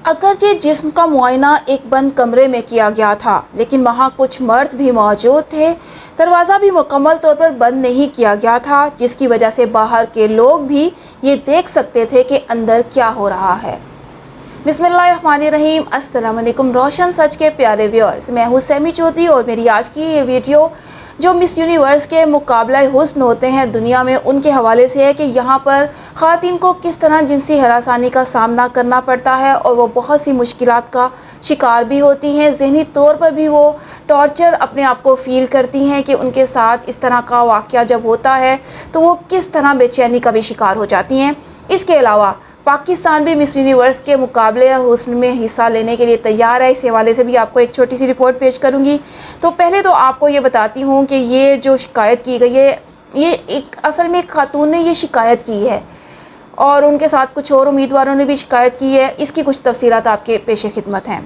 اگرچہ جسم کا معائنہ ایک بند کمرے میں کیا گیا تھا، لیکن وہاں کچھ مرد بھی موجود تھے۔ دروازہ بھی مکمل طور پر بند نہیں کیا گیا تھا، جس کی وجہ سے باہر کے لوگ بھی یہ دیکھ سکتے تھے کہ اندر کیا ہو رہا ہے۔ بسم اللہ الرحمن الرحیم۔ السلام علیکم روشن سچ کے پیارے ویورز، میں ہوں سیمی چودھری اور میری آج کی یہ ویڈیو جو مس یونیورس کے مقابلہ حسن ہوتے ہیں دنیا میں، ان کے حوالے سے ہے کہ یہاں پر خواتین کو کس طرح جنسی ہراسانی کا سامنا کرنا پڑتا ہے اور وہ بہت سی مشکلات کا شکار بھی ہوتی ہیں۔ ذہنی طور پر بھی وہ ٹارچر اپنے آپ کو فیل کرتی ہیں کہ ان کے ساتھ اس طرح کا واقعہ جب ہوتا ہے تو وہ کس طرح بے چینی کا بھی شکار ہو جاتی ہیں۔ اس کے علاوہ پاکستان بھی مس یونیورس کے مقابلے حسن میں حصہ لینے کے لیے تیار ہے۔ اس حوالے سے بھی آپ کو ایک چھوٹی سی رپورٹ پیش کروں گی۔ تو پہلے تو آپ کو یہ بتاتی ہوں کہ یہ جو شکایت کی گئی ہے، یہ اصل میں ایک خاتون نے یہ شکایت کی ہے اور ان کے ساتھ کچھ اور امیدواروں نے بھی شکایت کی ہے۔ اس کی کچھ تفصیلات آپ کے پیش خدمت ہیں۔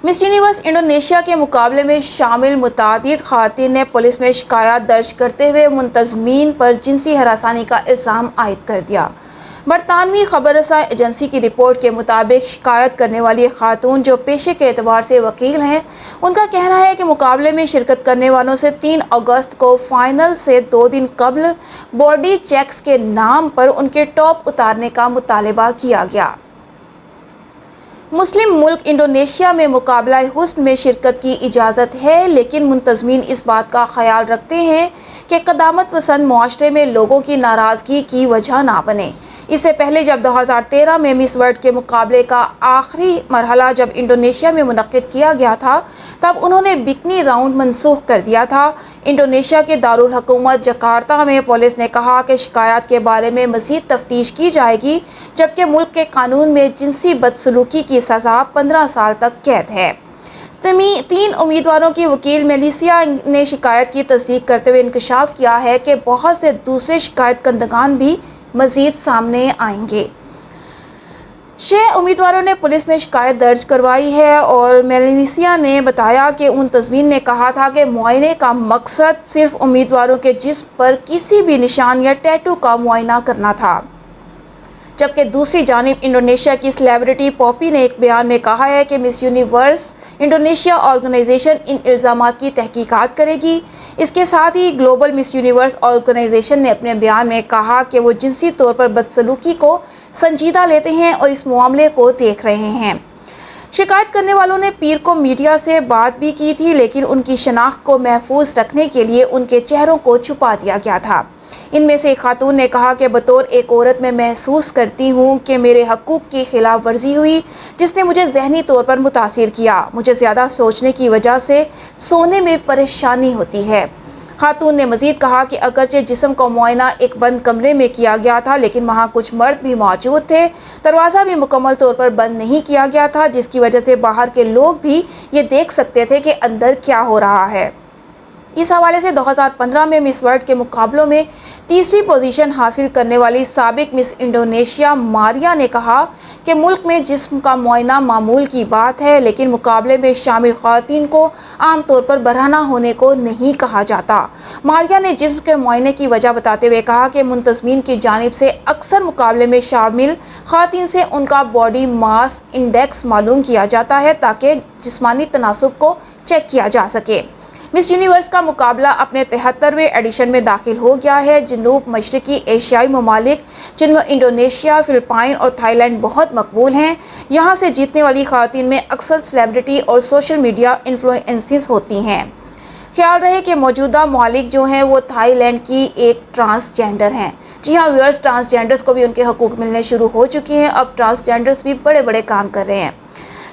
مس یونیورس انڈونیشیا کے مقابلے میں شامل متعدد خواتین نے پولیس میں شکایات درج کرتے ہوئے منتظمین پر جنسی ہراسانی کا الزام عائد کر دیا۔ برطانوی خبر رساں ایجنسی کی رپورٹ کے مطابق شکایت کرنے والی خاتون جو پیشے کے اعتبار سے وکیل ہیں، ان کا کہنا ہے کہ مقابلے میں شرکت کرنے والوں سے 3 اگست کو فائنل سے 2 دن قبل باڈی چیکس کے نام پر ان کے ٹاپ اتارنے کا مطالبہ کیا گیا۔ مسلم ملک انڈونیشیا میں مقابلہ حسن میں شرکت کی اجازت ہے، لیکن منتظمین اس بات کا خیال رکھتے ہیں کہ قدامت پسند معاشرے میں لوگوں کی ناراضگی کی وجہ نہ بنے۔ اس سے پہلے جب 2013 میں مس ورلڈ کے مقابلے کا آخری مرحلہ جب انڈونیشیا میں منعقد کیا گیا تھا، تب انہوں نے بکنی راؤنڈ منسوخ کر دیا تھا۔ انڈونیشیا کے دارالحکومت جکارتہ میں پولیس نے کہا کہ شکایات کے بارے میں مزید تفتیش کی جائے گی، جبکہ ملک کے قانون میں جنسی بدسلوکی کی سزا 15 سال تک قید ہے۔ 3 امیدواروں کی وکیل میلیسیا نے شکایت کی تصدیق کرتے ہوئے انکشاف کیا ہے کہ بہت سے دوسرے شکایت کنندگان بھی مزید سامنے آئیں گے۔ 6 امیدواروں نے پولیس میں شکایت درج کروائی ہے اور میلیسیا نے بتایا کہ منتظمین نے کہا تھا کہ معائنے کا مقصد صرف امیدواروں کے جسم پر کسی بھی نشان یا ٹیٹو کا معائنہ کرنا تھا، جبکہ دوسری جانب انڈونیشیا کی سلیبریٹی پوپی نے ایک بیان میں کہا ہے کہ مس یونیورس انڈونیشیا آرگنائزیشن ان الزامات کی تحقیقات کرے گی۔ اس کے ساتھ ہی گلوبل مس یونیورس آرگنائزیشن نے اپنے بیان میں کہا کہ وہ جنسی طور پر بدسلوکی کو سنجیدہ لیتے ہیں اور اس معاملے کو دیکھ رہے ہیں۔ شکایت کرنے والوں نے پیر کو میڈیا سے بات بھی کی تھی، لیکن ان کی شناخت کو محفوظ رکھنے کے لیے ان کے چہروں کو چھپا دیا گیا تھا۔ ان میں سے ایک خاتون نے کہا کہ بطور ایک عورت میں محسوس کرتی ہوں کہ میرے حقوق کی خلاف ورزی ہوئی، جس نے مجھے ذہنی طور پر متاثر کیا۔ مجھے زیادہ سوچنے کی وجہ سے سونے میں پریشانی ہوتی ہے۔ خاتون نے مزید کہا کہ اگرچہ جسم کا معائنہ ایک بند کمرے میں کیا گیا تھا، لیکن وہاں کچھ مرد بھی موجود تھے۔ دروازہ بھی مکمل طور پر بند نہیں کیا گیا تھا، جس کی وجہ سے باہر کے لوگ بھی یہ دیکھ سکتے تھے کہ اندر کیا ہو رہا ہے۔ اس حوالے سے 2015 میں مس ورلڈ کے مقابلوں میں تیسری پوزیشن حاصل کرنے والی سابق مس انڈونیشیا ماریا نے کہا کہ ملک میں جسم کا معائنہ معمول کی بات ہے، لیکن مقابلے میں شامل خواتین کو عام طور پر برہنہ ہونے کو نہیں کہا جاتا۔ ماریا نے جسم کے معائنے کی وجہ بتاتے ہوئے کہا کہ منتظمین کی جانب سے اکثر مقابلے میں شامل خواتین سے ان کا باڈی ماس انڈیکس معلوم کیا جاتا ہے تاکہ جسمانی تناسب کو چیک کیا جا سکے۔ مس یونیورس کا مقابلہ اپنے 73ویں ایڈیشن میں داخل ہو گیا ہے۔ جنوب مشرقی ایشیائی ممالک، جن میں انڈونیشیا، فلپائن اور تھائی لینڈ بہت مقبول ہیں، یہاں سے جیتنے والی خواتین میں اکثر سلیبریٹی اور سوشل میڈیا انفلوئنسز ہوتی ہیں۔ خیال رہے کہ موجودہ مالک جو ہیں وہ تھائی لینڈ کی ایک ٹرانسجینڈر ہیں۔ جی ہاں ویورز، ٹرانسجینڈرز کو بھی ان کے حقوق ملنے شروع ہو چکے ہیں۔ اب ٹرانسجینڈرز بھی بڑے بڑے کام کر رہے ہیں۔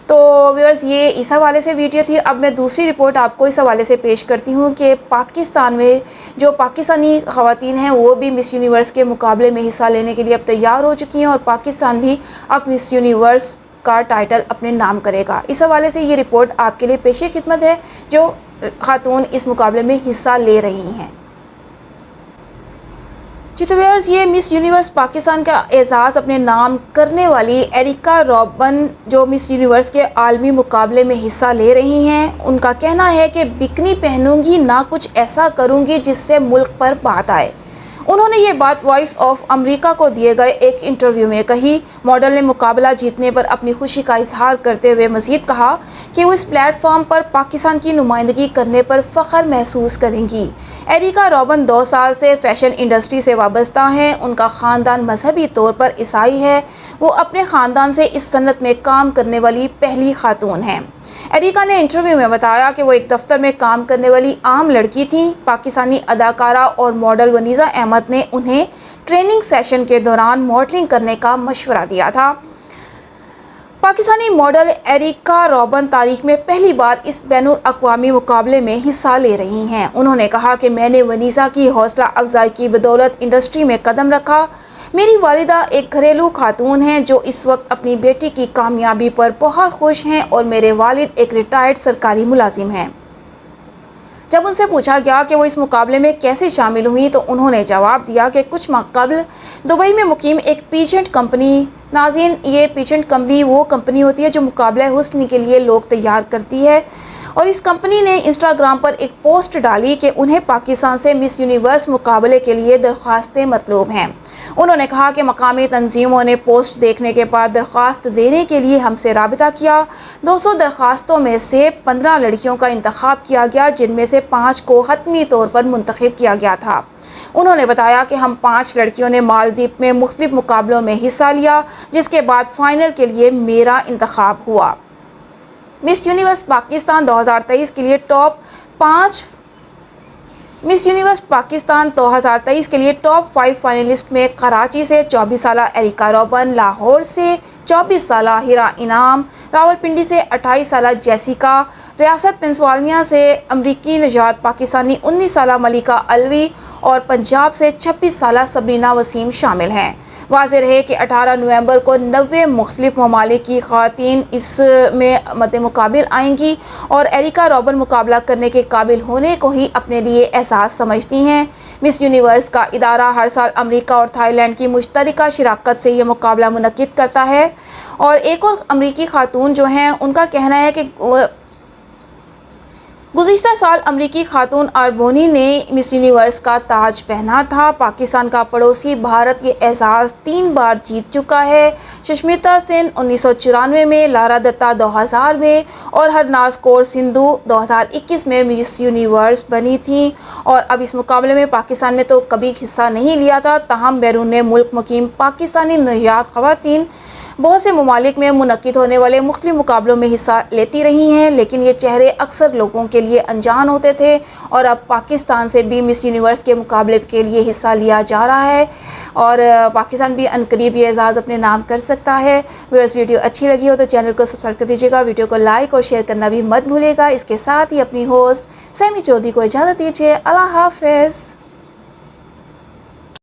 تو ویورز، یہ اس حوالے سے ویڈیو تھی۔ اب میں دوسری رپورٹ آپ کو اس حوالے سے پیش کرتی ہوں کہ پاکستان میں جو پاکستانی خواتین ہیں وہ بھی مس یونیورس کے مقابلے میں حصہ لینے کے لیے اب تیار ہو چکی ہیں اور پاکستان بھی اب مس یونیورس کا ٹائٹل اپنے نام کرے گا۔ اس حوالے سے یہ رپورٹ آپ کے لیے پیش خدمت ہے جو خاتون اس مقابلے میں حصہ لے رہی ہیں۔ جی تو ویورز، یہ مس یونیورس پاکستان کا اعزاز اپنے نام کرنے والی ایریکا روبن جو مس یونیورس کے عالمی مقابلے میں حصہ لے رہی ہیں، ان کا کہنا ہے کہ بکنی پہنوں گی، نہ کچھ ایسا کروں گی جس سے ملک پر بات آئے۔ انہوں نے یہ بات وائس آف امریکہ کو دیے گئے ایک انٹرویو میں کہی۔ ماڈل نے مقابلہ جیتنے پر اپنی خوشی کا اظہار کرتے ہوئے مزید کہا کہ وہ اس پلیٹ فارم پر پاکستان کی نمائندگی کرنے پر فخر محسوس کریں گی۔ ایریکا روبن 2 سال سے فیشن انڈسٹری سے وابستہ ہیں۔ ان کا خاندان مذہبی طور پر عیسائی ہے۔ وہ اپنے خاندان سے اس صنعت میں کام کرنے والی پہلی خاتون ہیں۔ ایریکا نے انٹرویو میں بتایا کہ وہ ایک دفتر میں کام کرنے والی عام لڑکی تھیں۔ پاکستانی اداکارہ اور ماڈل ونیزا احمد نے انہیں ٹریننگ سیشن کے دوران ماڈلنگ کرنے کا مشورہ دیا تھا۔ پاکستانی ماڈل ایریکا روبن تاریخ میں پہلی بار اس بین الاقوامی مقابلے میں حصہ لے رہی ہیں۔ انہوں نے کہا کہ میں نے ونیزا کی حوصلہ افزائی کی بدولت انڈسٹری میں قدم رکھا۔ میری والدہ ایک گھریلو خاتون ہیں جو اس وقت اپنی بیٹی کی کامیابی پر بہت خوش ہیں اور میرے والد ایک ریٹائرڈ سرکاری ملازم ہیں۔ جب ان سے پوچھا گیا کہ وہ اس مقابلے میں کیسے شامل ہوئی تو انہوں نے جواب دیا کہ کچھ ماہ قبل دبئی میں مقیم ایک پیجنٹ کمپنی۔ ناظرین، یہ پیجنٹ کمپنی وہ کمپنی ہوتی ہے جو مقابلہ حسن کے لیے لوگ تیار کرتی ہے، اور اس کمپنی نے انسٹاگرام پر ایک پوسٹ ڈالی کہ انہیں پاکستان سے مس یونیورس مقابلے کے لیے درخواستیں مطلوب ہیں۔ انہوں نے کہا کہ مقامی تنظیموں نے پوسٹ دیکھنے کے بعد درخواست دینے کے لیے ہم سے رابطہ کیا۔ 200 درخواستوں میں سے 15 لڑکیوں کا انتخاب کیا گیا، جن میں سے 5 کو حتمی طور پر منتخب کیا گیا تھا۔ انہوں نے بتایا کہ ہم 5 لڑکیوں نے مالدیپ میں مختلف مقابلوں میں حصہ لیا، جس کے بعد فائنل کے لیے میرا انتخاب ہوا۔ مس یونیورس پاکستان 2023 کے لیے ٹاپ 5 فائنلسٹ میں کراچی سے 24 سالہ ایریکا روبن، لاہور سے 24 سالہ ہیرا انعام، راولپنڈی سے 28 سالہ جیسیکا، ریاست پنسلوانیا سے امریکی نژاد پاکستانی 19 سالہ ملیکہ علوی اور پنجاب سے 26 سالہ سبرینا وسیم شامل ہیں۔ واضح رہے کہ 18 نومبر کو 90 مختلف ممالک کی خواتین اس میں مد مقابل آئیں گی اور ایریکا روبن مقابلہ کرنے کے قابل ہونے کو ہی اپنے لیے اعزاز سمجھتی ہیں۔ مس یونیورس کا ادارہ ہر سال امریکہ اور تھائی لینڈ کی مشترکہ شراکت سے یہ مقابلہ منعقد کرتا ہے، اور ایک اور امریکی خاتون جو ہیں ان کا کہنا ہے کہ گزشتہ سال امریکی خاتون آربونی نے مس یونیورس کا تاج پہنا تھا۔ پاکستان کا پڑوسی بھارت یہ اعزاز 3 بار جیت چکا ہے۔ سشمیتا سین 1994 میں، لارا دتا 2000 میں اور ہرناز کور سندھو 2021 میں مس یونیورس بنی تھیں، اور اب اس مقابلے میں پاکستان نے تو کبھی حصہ نہیں لیا تھا، تاہم بیرون ملک مقیم پاکستانی نژاد خواتین بہت سے ممالک میں منعقد ہونے والے مختلف مقابلوں میں حصہ لیتی رہی ہیں، لیکن یہ چہرے اکثر لوگوں کے لیے انجان ہوتے تھے، اور اب پاکستان سے بھی مس یونیورس کے مقابلے کے لیے حصہ لیا جا رہا ہے، اور پاکستان بھی عنقریب یہ اعزاز اپنے نام کر سکتا ہے۔ ویورز، ویڈیو اچھی لگی ہو تو چینل کو سبسکرائب کر دیجیے گا، ویڈیو کو لائک اور شیئر کرنا بھی مت بھولیے گا۔ اس کے ساتھ ہی اپنی ہوسٹ سیمی چودھری کو اجازت دیجیے۔ اللہ حافظ۔